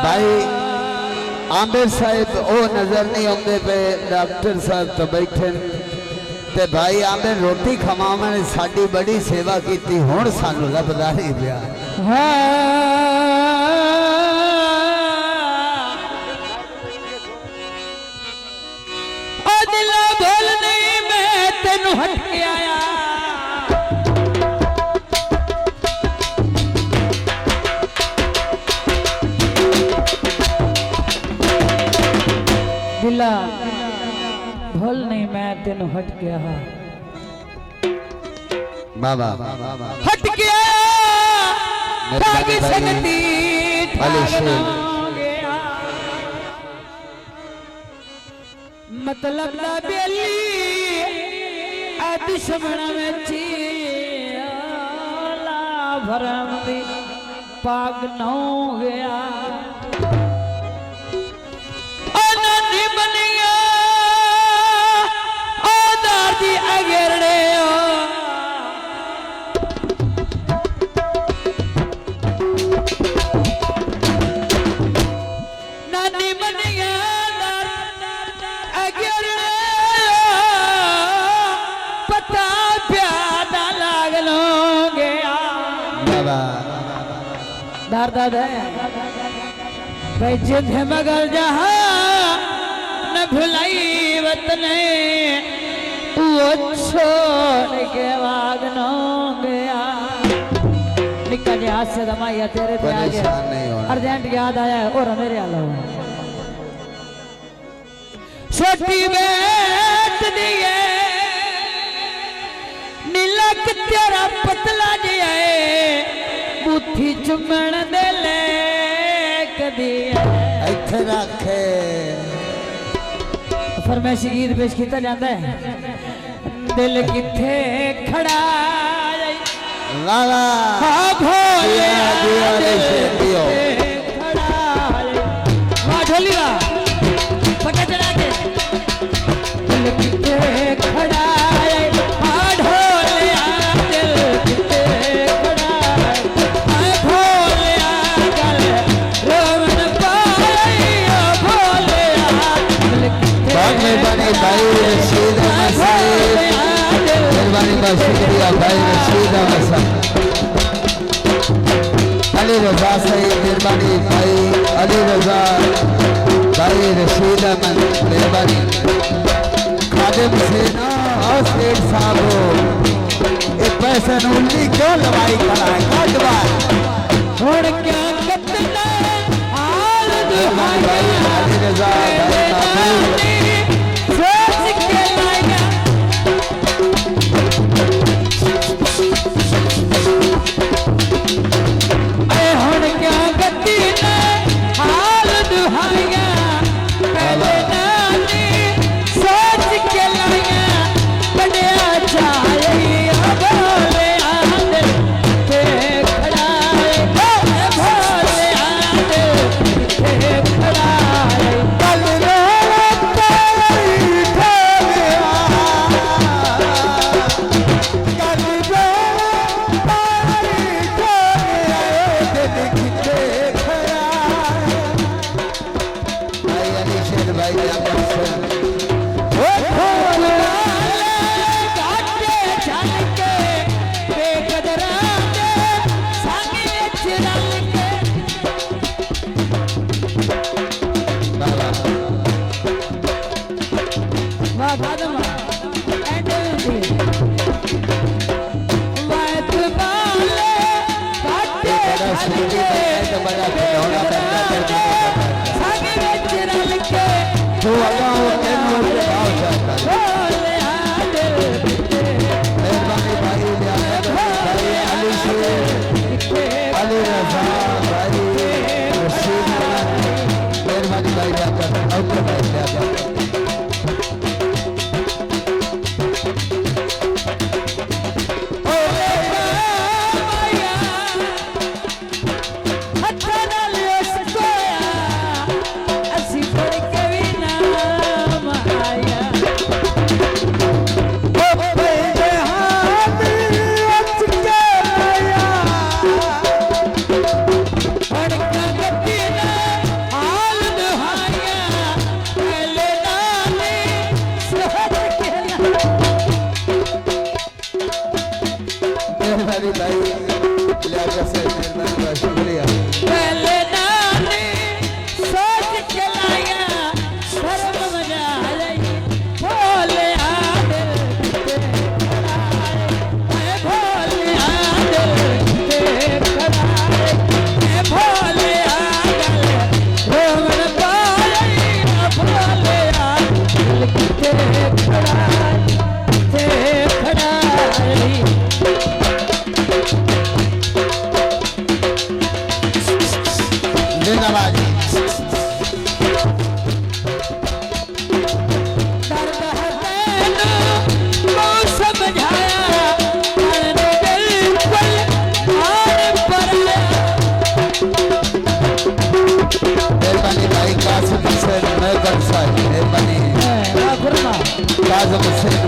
भाई आमिर साहब वो नजर नहीं आते पे, डॉक्टर साहब तो बैठे ते भाई आमिर रोटी खवाव ने साड़ी बड़ी सेवा की, हुण सानू लभदा नहीं पिया। दिला भूल नहीं मैं तेनू हट के आया, दिला भूल नहीं मैं तेनू हट गया, बाबा हट गया सकती मतलब ला बेली दुश्मन में चीला भरम दी पाग नौ गया, अननी बन गया आदार दी अगेरड़े नानी बन गया पता प्यादा लाग लोगे दर्द भाई जिधे मगर जहाँ न भुलाई वतन वो छोड़ के वागनो गया, निकल हाथ से दमाइया तेरे पे आ गया, अर्जेंट याद आया और मेरे आला छोटी बेट दिए नीलक तेरा पतला जिया बूथी चुमन दे ले कदी इथे रखे फरमाइशी गीत पेश किया जाता है, दिल किथे खड़ा लाला भोले दियो खड़ा वाह ढोली वाह पटा चढ़ा के दिल किथे खड़ा भाई रशीद अहमद साहब, मेहरबानी का शुक्रिया भाई रशीद अहमद साहब, अली रजा साहब मेहरबानी, भाई अली रजा, भाई रशीद अहमद मेहरबानी, खादिम सेना और सेठ साहब एक पैसे उल्ली क्यों लवाई खड़ा है कट बार छोड़ क्या कितना हाल मेहरबानी भाई अली रजा भाई महबूब अच्छा ना लियो जिंदाबाद जी। दर्द है तेनू बहुत समझाया मैंने बिल्कुल हार पर मेहरबानी भाई कासिम हुसैन मेहरबानी साहब मेहरबानी खुरमा कासिम हुसैन